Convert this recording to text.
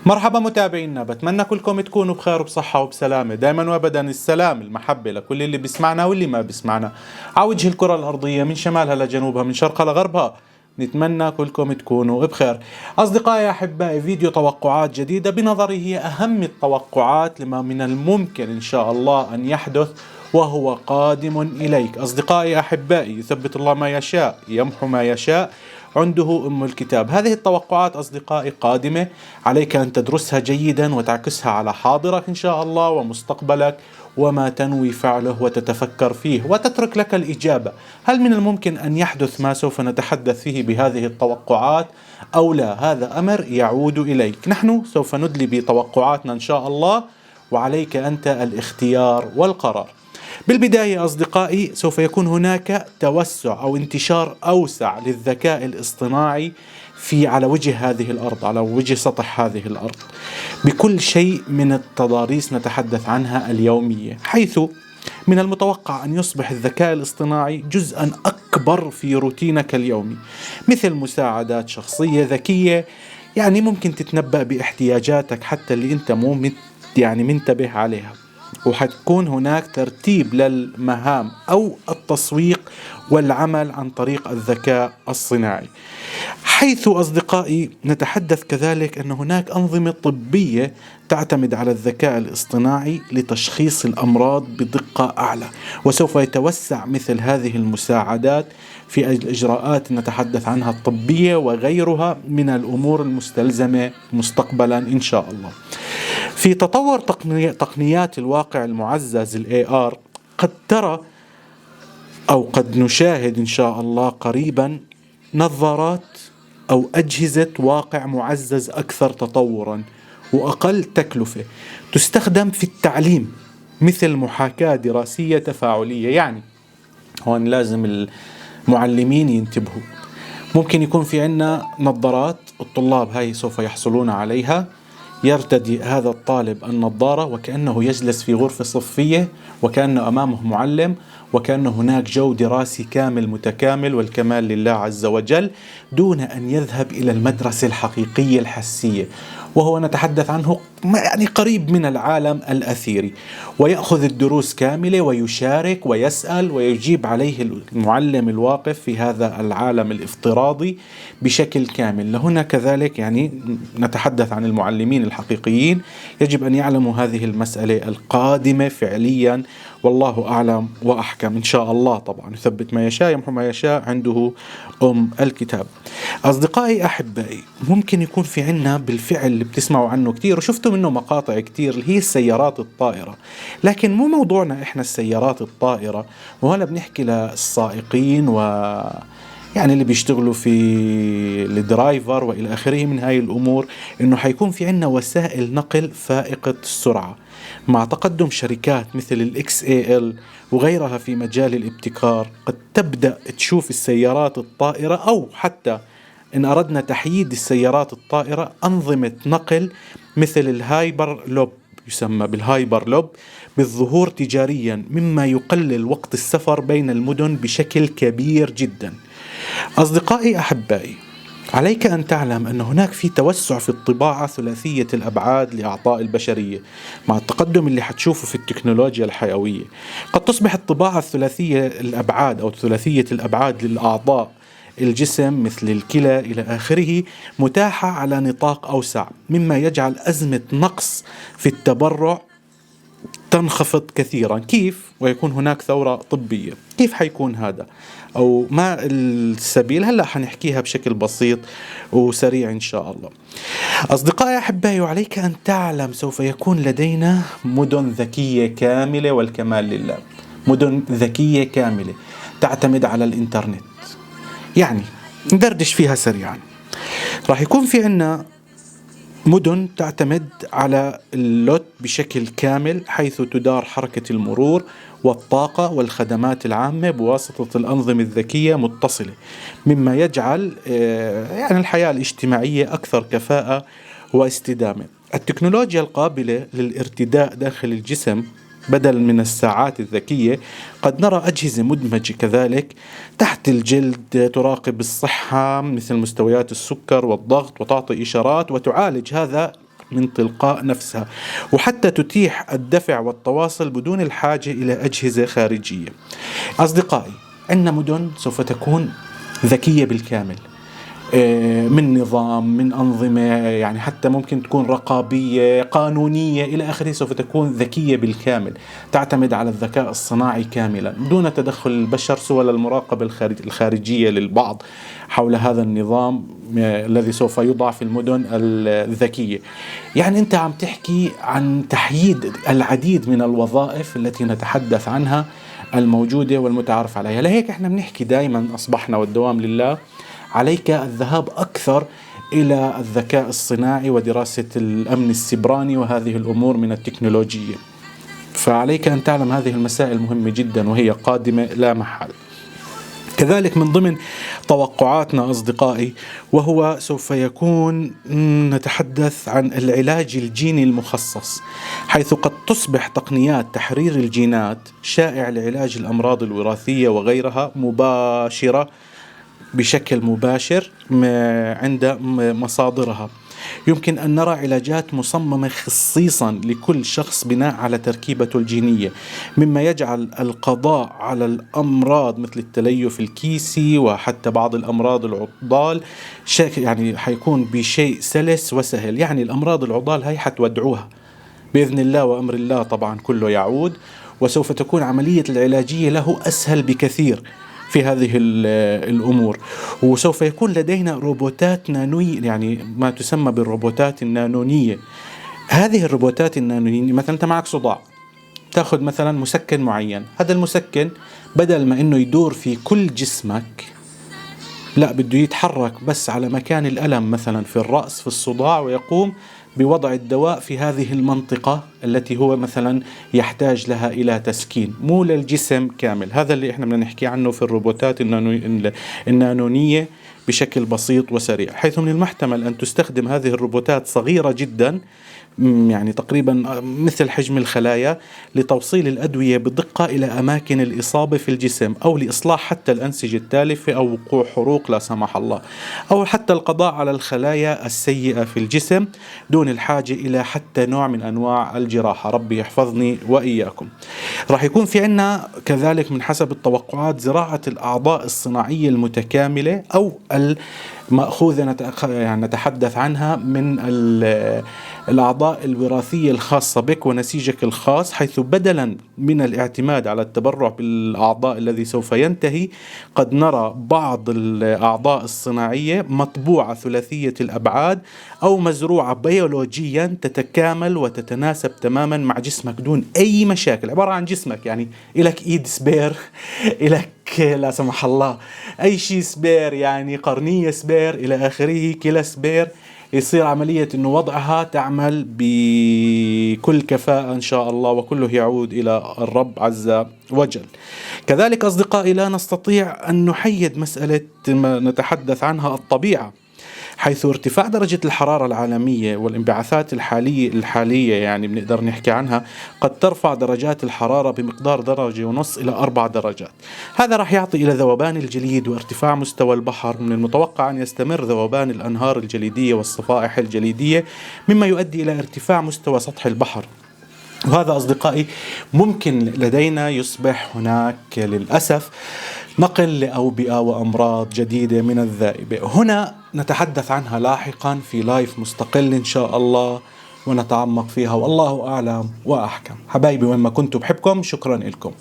مرحبا متابعينا، بتمنى كلكم تكونوا بخير وبصحة وبسلامة دائما وابدا. السلام المحبة لكل اللي بيسمعنا واللي ما بيسمعنا على وجه الكرة الأرضية، من شمالها لجنوبها، من شرقها لغربها. نتمنى كلكم تكونوا بخير. أصدقائي أحبائي، فيديو توقعات جديدة بنظري هي أهم التوقعات لما من الممكن إن شاء الله أن يحدث وهو قادم إليك. أصدقائي أحبائي، يثبت الله ما يشاء، يمحو ما يشاء، عنده أم الكتاب. هذه التوقعات أصدقائي قادمة، عليك أن تدرسها جيدا وتعكسها على حاضرك إن شاء الله ومستقبلك وما تنوي فعله وتتفكر فيه وتترك لك الإجابة. هل من الممكن أن يحدث ما سوف نتحدث فيه بهذه التوقعات أو لا؟ هذا أمر يعود إليك. نحن سوف ندلي بتوقعاتنا إن شاء الله، وعليك أنت الاختيار والقرار. بالبداية أصدقائي، سوف يكون هناك توسع أو انتشار أوسع للذكاء الاصطناعي على وجه هذه الأرض، على وجه سطح هذه الأرض، بكل شيء من التضاريس نتحدث عنها اليومية، حيث من المتوقع أن يصبح الذكاء الاصطناعي جزءا أكبر في روتينك اليومي، مثل مساعدات شخصية ذكية، يعني ممكن تتنبأ باحتياجاتك حتى اللي أنت مو منتبه عليها. وحتكون هناك ترتيب للمهام أو التسويق والعمل عن طريق الذكاء الصناعي، حيث أصدقائي نتحدث كذلك أن هناك أنظمة طبية تعتمد على الذكاء الاصطناعي لتشخيص الأمراض بدقة أعلى، وسوف يتوسع مثل هذه المساعدات في الإجراءات نتحدث عنها الطبية وغيرها من الأمور المستلزمة مستقبلا إن شاء الله. في تطور تقنيات الواقع المعزز ال AR، قد ترى أو قد نشاهد إن شاء الله قريبا نظارات أو أجهزة واقع معزز أكثر تطورا وأقل تكلفة تستخدم في التعليم، مثل محاكاة دراسية تفاعلية. يعني هون لازم المعلمين ينتبهوا. ممكن يكون في عنا نظارات الطلاب هاي سوف يحصلون عليها، يرتدي هذا الطالب النظارة وكأنه يجلس في غرفة صفية، وكأنه أمامه معلم، وكأن هناك جو دراسي كامل متكامل والكمال لله عز وجل، دون أن يذهب إلى المدرسة الحقيقية الحسية، وهو نتحدث عنه يعني قريب من العالم الأثيري، ويأخذ الدروس كاملة ويشارك ويسأل ويجيب عليه المعلم الواقف في هذا العالم الافتراضي بشكل كامل. لهنا كذلك يعني نتحدث عن المعلمين الحقيقيين، يجب أن يعلموا هذه المسألة القادمة فعليا، والله أعلم وأحكم إن شاء الله. طبعا يثبت ما يشاء، يمحو ما يشاء، عنده أم الكتاب. أصدقائي أحبائي، ممكن يكون في عنا بالفعل اللي بتسمعوا عنه كتير وشفتوا منه مقاطع كتير، اللي هي السيارات الطائرة. لكن مو موضوعنا إحنا السيارات الطائرة، وهلا بنحكي للسائقين يعني اللي بيشتغلوا في الدرايفر وإلى آخره من هاي الأمور، إنه حيكون في عنا وسائل نقل فائقة السرعة مع تقدم شركات مثل XAL وغيرها في مجال الابتكار. قد تبدأ تشوف السيارات الطائرة، أو حتى إن أردنا تحييد السيارات الطائرة، أنظمة نقل مثل الهايبر لوب، يسمى بالهايبر لوب، بالظهور تجاريا، مما يقلل وقت السفر بين المدن بشكل كبير جدا. أصدقائي أحبائي، عليك أن تعلم أن هناك في توسع في الطباعة ثلاثية الأبعاد لأعضاء البشرية. مع التقدم اللي حتشوفه في التكنولوجيا الحيوية، قد تصبح الطباعة الثلاثية الأبعاد أو ثلاثية الأبعاد للأعضاء الجسم مثل الكلى إلى آخره متاحة على نطاق أوسع، مما يجعل أزمة نقص في التبرع تنخفض كثيرا. كيف؟ ويكون هناك ثورة طبية. كيف حيكون هذا أو ما السبيل؟ هلأ حنحكيها بشكل بسيط وسريع إن شاء الله. أصدقائي أحبائي، وعليك أن تعلم سوف يكون لدينا مدن ذكية كاملة، والكمال لله، مدن ذكية كاملة تعتمد على الإنترنت. يعني ندردش فيها سريعا. راح يكون في عنا مدن تعتمد على اللوت بشكل كامل، حيث تدار حركة المرور والطاقة والخدمات العامة بواسطة الأنظمة الذكية متصلة، مما يجعل يعني الحياة الاجتماعية أكثر كفاءة واستدامة. التكنولوجيا القابلة للارتداء داخل الجسم بدل من الساعات الذكية، قد نرى أجهزة مدمجة كذلك تحت الجلد تراقب الصحة مثل مستويات السكر والضغط، وتعطي إشارات وتعالج هذا من تلقاء نفسها، وحتى تتيح الدفع والتواصل بدون الحاجة إلى أجهزة خارجية. أصدقائي، عندنا مدن سوف تكون ذكية بالكامل، من نظام، من أنظمة، يعني حتى ممكن تكون رقابية، قانونية إلى آخره، سوف تكون ذكية بالكامل، تعتمد على الذكاء الصناعي كاملا دون تدخل البشر سوى المراقبة الخارجية للبعض حول هذا النظام الذي سوف يوضع في المدن الذكية. يعني أنت عم تحكي عن تحييد العديد من الوظائف التي نتحدث عنها الموجودة والمتعارف عليها. لهيك احنا بنحكي دائما أصبحنا والدوام لله عليك الذهاب أكثر إلى الذكاء الصناعي ودراسة الأمن السيبراني وهذه الأمور من التكنولوجية. فعليك أن تعلم هذه المسائل مهمة جدا وهي قادمة لا محال. كذلك من ضمن توقعاتنا أصدقائي، وهو سوف يكون نتحدث عن العلاج الجيني المخصص، حيث قد تصبح تقنيات تحرير الجينات شائع لعلاج الأمراض الوراثية وغيرها مباشرة، بشكل مباشر عند مصادرها. يمكن أن نرى علاجات مصممة خصيصا لكل شخص بناء على تركيبته الجينية، مما يجعل القضاء على الأمراض مثل التليف الكيسي وحتى بعض الأمراض العضال يعني حيكون بشيء سلس وسهل. يعني الأمراض العضال هاي حتودعوها بإذن الله وأمر الله، طبعا كله يعود، وسوف تكون عملية العلاجية له أسهل بكثير في هذه الأمور. وسوف يكون لدينا روبوتات نانوية، يعني ما تسمى بالروبوتات النانونية. هذه الروبوتات النانونية مثلا أنت معك صداع، تأخذ مثلا مسكن معين، هذا المسكن بدل ما أنه يدور في كل جسمك، لا، بده يتحرك بس على مكان الألم مثلا في الرأس في الصداع، ويقوم بوضع الدواء في هذه المنطقة التي هو مثلا يحتاج لها إلى تسكين، مو للجسم كامل. هذا اللي احنا بدنا نحكي عنه في الروبوتات النانونية بشكل بسيط وسريع، حيث من المحتمل أن تستخدم هذه الروبوتات صغيرة جدا، يعني تقريبا مثل حجم الخلايا، لتوصيل الأدوية بدقة إلى أماكن الإصابة في الجسم، أو لإصلاح حتى الأنسجة التالفة أو وقوع حروق لا سمح الله، أو حتى القضاء على الخلايا السيئة في الجسم دون الحاجة إلى حتى نوع من أنواع الجراحة. ربي يحفظني وإياكم. راح يكون في عنا كذلك من حسب التوقعات زراعة الأعضاء الصناعية المتكاملة، أو مأخوذة يعني نتحدث عنها من الأعضاء الوراثية الخاصة بك ونسيجك الخاص، حيث بدلا من الاعتماد على التبرع بالأعضاء الذي سوف ينتهي، قد نرى بعض الأعضاء الصناعية مطبوعة ثلاثية الأبعاد أو مزروعة بيولوجيا تتكامل وتتناسب تماما مع جسمك دون أي مشاكل. عبارة عن جسمك، يعني إلك إيد سبير، إلك لا سمح الله أي شيء سبير، يعني قرنية سبير إلى آخره، كلا سبير، يصير عملية إنه وضعها تعمل بكل كفاءة إن شاء الله، وكله يعود إلى الرب عز وجل. كذلك أصدقائي، لا نستطيع أن نحيد مسألة نتحدث عنها الطبيعة، حيث ارتفاع درجة الحرارة العالمية والانبعاثات الحالية يعني بنقدر نحكي عنها قد ترفع درجات الحرارة بمقدار 1.5 إلى 4 درجات. هذا راح يعطي إلى ذوبان الجليد وارتفاع مستوى البحر. من المتوقع أن يستمر ذوبان الأنهار الجليدية والصفائح الجليدية، مما يؤدي إلى ارتفاع مستوى سطح البحر. وهذا أصدقائي ممكن لدينا يصبح هناك للأسف نقل لأوبئة وأمراض جديدة من الذائبة. هنا نتحدث عنها لاحقا في لايف مستقل إن شاء الله، ونتعمق فيها، والله أعلم وأحكم. حبايبي وين ما كنتوا، بحبكم، شكرا لكم.